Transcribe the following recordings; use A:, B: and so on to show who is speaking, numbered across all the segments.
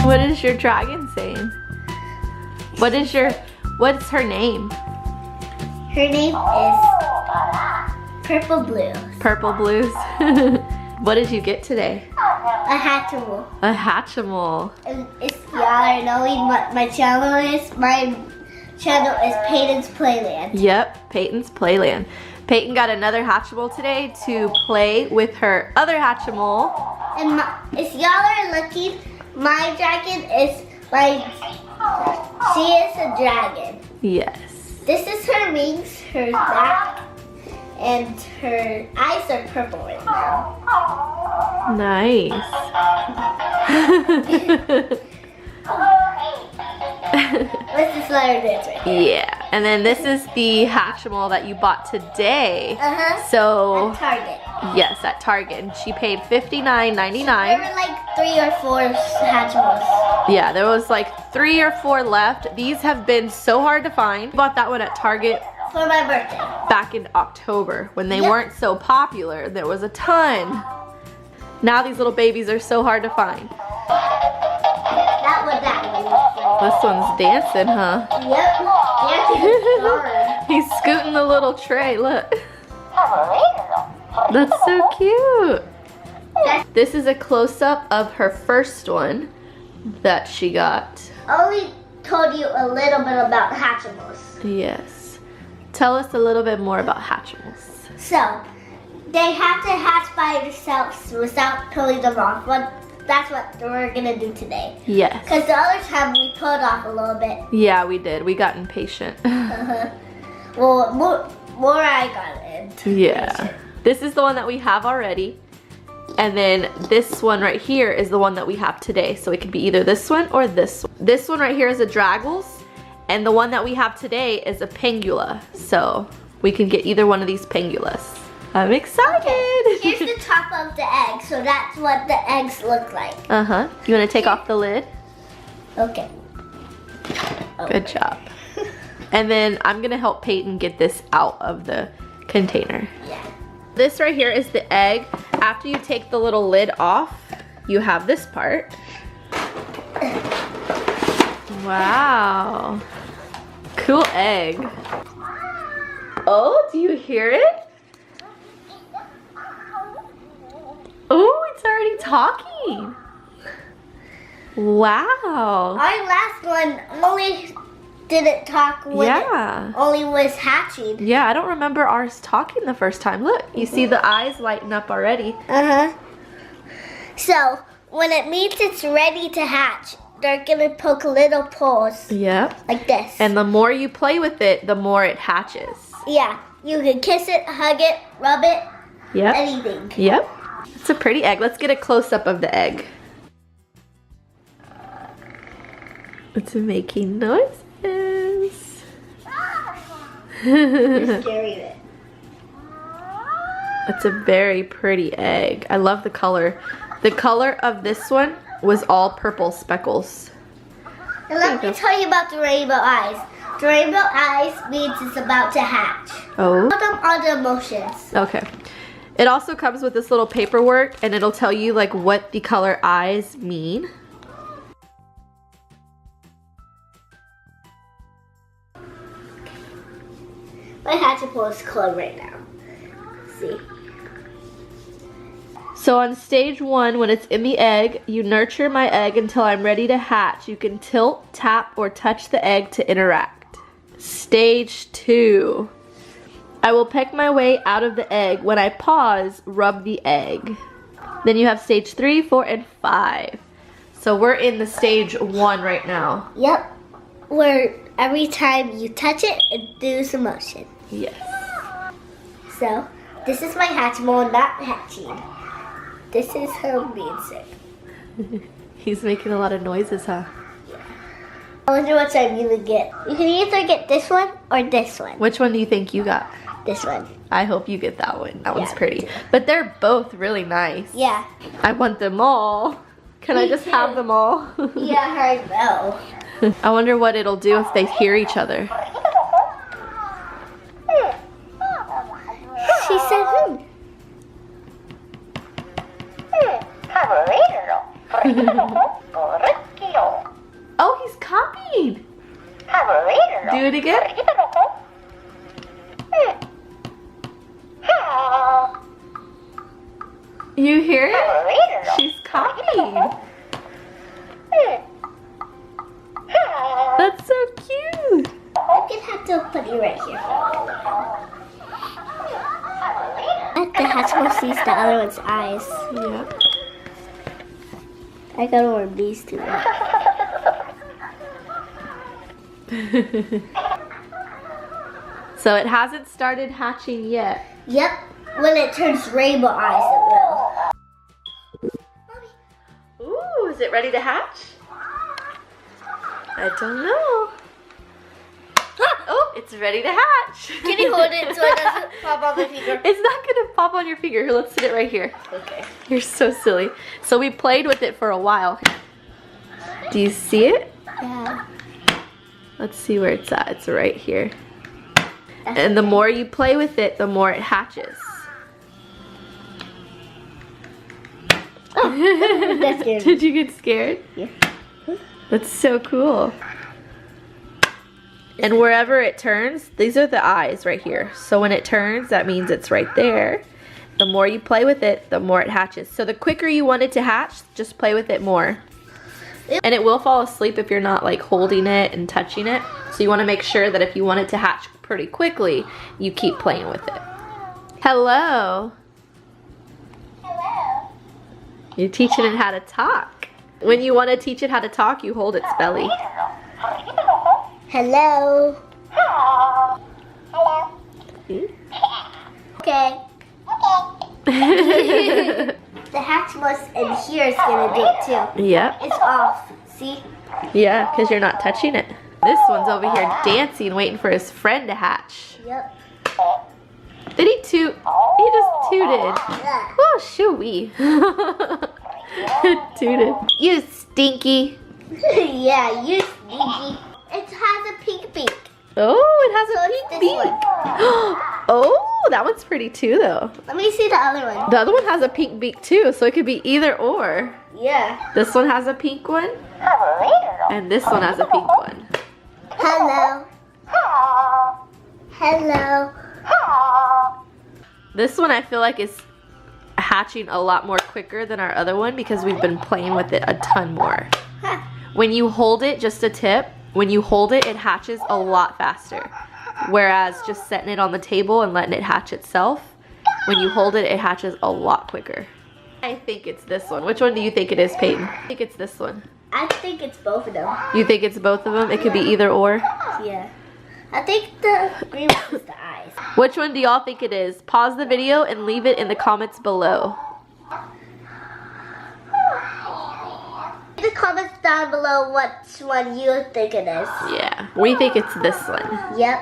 A: What is your dragon saying? What's her name?
B: Her name is Purple Blues.
A: Purple Blues. What did you get today?
B: A Hatchimal.
A: A Hatchimal.
B: And if y'all are knowing what my channel is Payton's Playland.
A: Yep, Payton's Playland. Payton got another Hatchimal today to play with her other Hatchimal.
B: And if y'all are looking, my dragon is she is a dragon.
A: Yes.
B: This is her wings, her back, and her eyes are purple right now.
A: Nice.
B: Let's just let her dance right here.
A: Yeah, and then this is the Hatchimal that you bought today. So
B: at Target.
A: Yes, at Target. And she paid $59.99.
B: There were like 3 or 4 Hatchimals.
A: Yeah, there was like 3 or 4 left. These have been so hard to find. Bought that one at Target
B: for my birthday.
A: Back in October when they weren't so popular. There was a ton. Now these little babies are so hard to find.
B: That one.
A: This one's dancing, huh?
B: Yep.
A: He's scooting the little tray, look. That's so cute. This is a close-up of her first one that she got.
B: I only told you a little bit about Hatchimals.
A: Yes. Tell us a little bit more about Hatchimals.
B: So, they have to hatch by themselves without pulling them off. But that's what we're gonna do today.
A: Yes.
B: Because the other time we pulled off a little bit.
A: Yeah, we did. We got impatient.
B: Well, more I got into.
A: Yeah. This is the one that we have already. And then this one right here is the one that we have today. So it could be either this one or this one. This one right here is a Draggles. And the one that we have today is a Pangula. So we can get either one of these Pangulas. I'm excited.
B: Okay. Here's the top of the egg. So that's what the eggs look like.
A: Uh-huh. You want to take off the lid?
B: Okay.
A: Good job. And then I'm going to help Payton get this out of the container.
B: Yeah.
A: This right here is the egg. After you take the little lid off, you have this part. Wow. Cool egg. Oh, do you hear it? Oh, it's already talking. Wow.
B: Our last one only didn't talk when it only was hatching.
A: Yeah, I don't remember ours talking the first time. Look, you see the eyes lighten up already.
B: Uh-huh. So, when it means it's ready to hatch, they're gonna poke little paws.
A: Yep.
B: Like this.
A: And the more you play with it, the more it hatches.
B: Yeah. You can kiss it, hug it, rub it,
A: Yep.
B: anything.
A: Yep. It's a pretty egg. Let's get a close-up of the egg. It's making noises.
B: You're scary bit.
A: It's a very pretty egg. I love the color. The color of this one was all purple speckles.
B: And let me tell you about the rainbow eyes. The rainbow eyes means it's about to hatch.
A: Oh.
B: Put them on the emotions.
A: Okay. It also comes with this little paperwork and it'll tell you like what the color eyes mean.
B: My Hatchimal is cold right now. See?
A: So on stage 1, when it's in the egg, you nurture my egg until I'm ready to hatch. You can tilt, tap, or touch the egg to interact. Stage 2. I will peck my way out of the egg. When I pause, rub the egg. Then you have stage 3, 4, and 5. So we're in the stage 1 right now.
B: Yep. Where every time you touch it, it does a motion.
A: Yes.
B: So, this is my Hatchimal not hatching. This is her music.
A: He's making a lot of noises, huh?
B: I wonder what I'm gonna get. You can either get this one or this one.
A: Which one do you think you got?
B: This one.
A: I hope you get that one. That one's
B: Yeah,
A: pretty. But they're both really nice.
B: Yeah.
A: I want them all. Can I just have them all?
B: Yeah, I know.
A: I wonder what it'll do if they hear each other.
B: She said,
A: Do it again. You hear it? She's copying. That's so cute.
B: I can have to put you right here. The Hatchimal sees the other one's eyes.
A: Yep.
B: I gotta wear these two.
A: So it hasn't started hatching yet.
B: Yep. When it turns rainbow eyes, it will.
A: Ooh, is it ready to hatch? I don't know. Oh, it's ready to hatch.
B: Can you hold it so it doesn't pop on my finger?
A: It's not gonna pop on your finger. Here, let's sit it right here.
B: Okay.
A: You're so silly. So we played with it for a while. Do you see it?
B: Yeah.
A: Let's see where it's at. It's right here. And the more you play with it, the more it hatches.
B: Oh, that scared me.
A: Did you get scared?
B: Yeah.
A: That's so cool. And wherever it turns, these are the eyes right here. So when it turns, that means it's right there. The more you play with it, the more it hatches. So the quicker you want it to hatch, just play with it more. And it will fall asleep if you're not like holding it and touching it. So you want to make sure that if you want it to hatch pretty quickly, you keep playing with it. Hello.
B: Hello.
A: You're teaching it how to talk. When you want to teach it how to talk, you hold its belly.
B: Hello. Hello. Okay. The Hatchimals in here is gonna do it too.
A: Yep.
B: It's off. See?
A: Yeah, because you're not touching it. This one's over here dancing, waiting for his friend to hatch.
B: Yep.
A: Did he toot? He just tooted.
B: Yeah.
A: Oh, shooey. Tooted. You stinky.
B: Yeah, you sneaky. It has a pink beak.
A: Oh, it has
B: So
A: a
B: it's
A: pink
B: this
A: beak.
B: one.
A: Oh, that one's pretty too, though.
B: Let me see the other one.
A: The other one has a pink beak too, so it could be either or.
B: Yeah.
A: This one has a pink one, and this one has a pink one.
B: Hello. Hello.
A: This one I feel like is hatching a lot more quicker than our other one because we've been playing with it a ton more.
B: Huh.
A: When you hold it, just a tip, when you hold it, it hatches a lot faster. Whereas just setting it on the table and letting it hatch itself, when you hold it, it hatches a lot quicker. I think it's this one. Which one do you think it is, Payton? I think it's this one.
B: I think it's both of them.
A: You think it's both of them? It could be either or.
B: Yeah. I think the green one is the eyes.
A: Which one do y'all think it is? Pause the video and leave it in the comments below.
B: In the comments down below which one you think it is.
A: Yeah, we think it's this one.
B: Yep.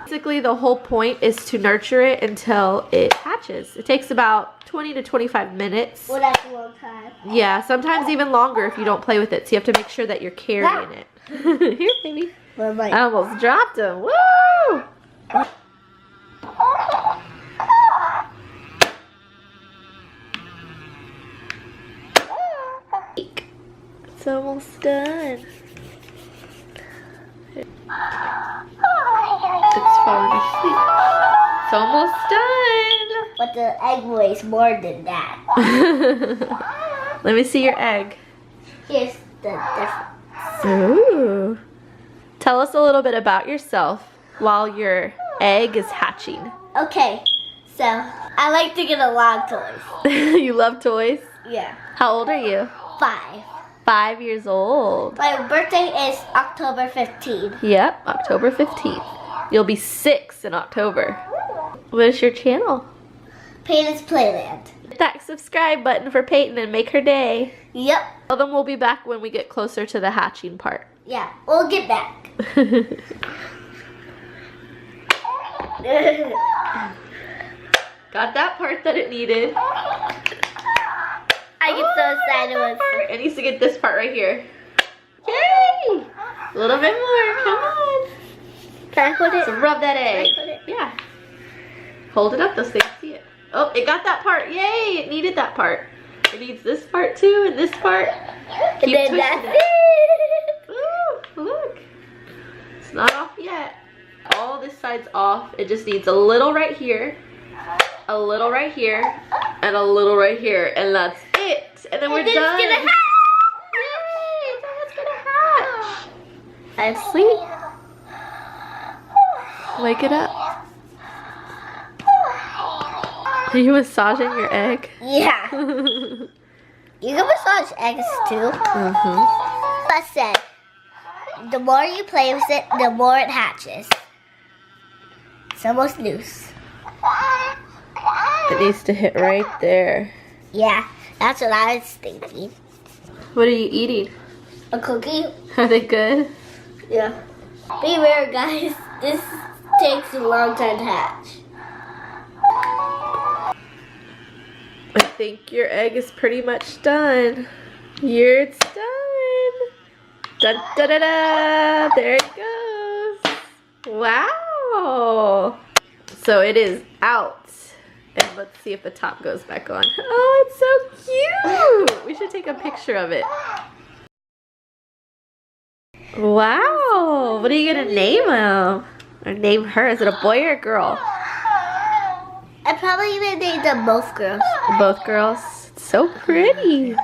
A: Basically, the whole point is to nurture it until it hatches. It takes about 20 to 25 minutes.
B: Well, that's a long time.
A: Yeah, sometimes even longer if you don't play with it. So you have to make sure that you're carrying it. Here, baby.
B: Well,
A: I almost dropped him. Woo! It's almost done. It's falling asleep. It's almost done.
B: But the egg weighs more than that.
A: Let me see your egg.
B: Here's the difference.
A: Ooh. Tell us a little bit about yourself while your egg is hatching.
B: Okay, so I like to get a lot of toys.
A: You love toys?
B: Yeah.
A: How old are you?
B: 5.
A: 5 years old.
B: My birthday is October 15th.
A: Yep, October 15th. You'll be 6 in October. What is your channel?
B: Payton's Playland.
A: Hit that subscribe button for Payton and make her day.
B: Yep.
A: Well, then we'll be back when we get closer to the hatching part.
B: Yeah, we'll get back.
A: Got that part that it needed.
B: I get so excited when
A: It needs to get this part right here. Yay! A little bit more, come on.
B: Can I hold it?
A: So rub that egg.
B: hold it?
A: Yeah. Hold it up so they can see it. Oh, it got that part. Yay! It needed that part. It needs this part too and this part.
B: And
A: Keep
B: then
A: twisting
B: that's
A: it.
B: it.
A: Ooh, look. not off yet. All this side's off. It just needs a little right here, a little right here, and a little right here, and that's it. And then we're done. It's gonna hatch. Yay! It's gonna hatch. I'm asleep. Wake it up. Are you massaging your egg?
B: Yeah. You can massage eggs too. I said, the more you play with it, the more it hatches. It's almost loose.
A: It needs to hit right there.
B: Yeah, that's what I was thinking.
A: What are you eating?
B: A cookie?
A: Are they good?
B: Yeah. Beware, guys. This takes a long time to hatch.
A: I think your egg is pretty much done. It's done. Dun, da, da, da. There it goes. Wow. So it is out. And let's see if the top goes back on. Oh, it's so cute. We should take a picture of it. Wow. What are you going to name him? Or name her? Is it a boy or a girl?
B: I probably even named them both girls.
A: Both girls? It's so pretty.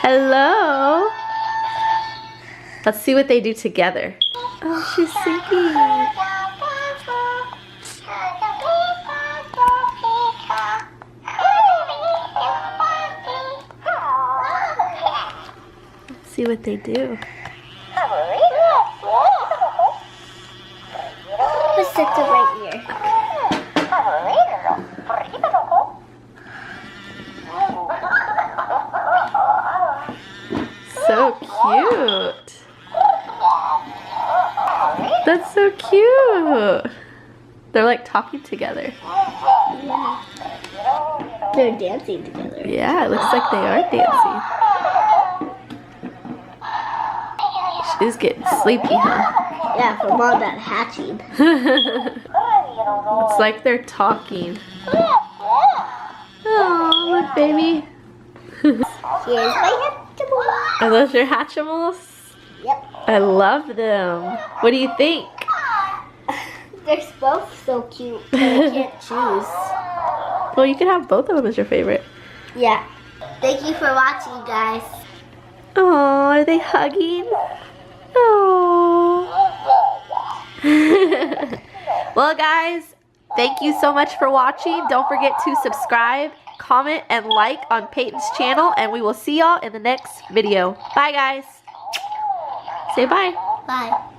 A: Hello. Let's see what they do together. Oh, she's singing. Let's see what they do.
B: Let's stick it right here.
A: So cute. That's so cute. They're like talking together.
B: Yeah. They're dancing together.
A: Yeah, it looks like they are dancing. She's getting sleepy, huh?
B: Yeah, from all that hatching.
A: It's like they're talking. Oh, look, baby.
B: Here's my Hatchimal.
A: Are those your Hatchimals?
B: Yep.
A: I love them. What do you think?
B: They're both so cute. But I can't choose.
A: Well, you can have both of them as your favorite.
B: Yeah. Thank you for watching, guys.
A: Oh, are they hugging? Oh. Well, guys, thank you so much for watching. Don't forget to subscribe, comment, and like on Payton's channel, and we will see y'all in the next video. Bye, guys. Say bye.
B: Bye.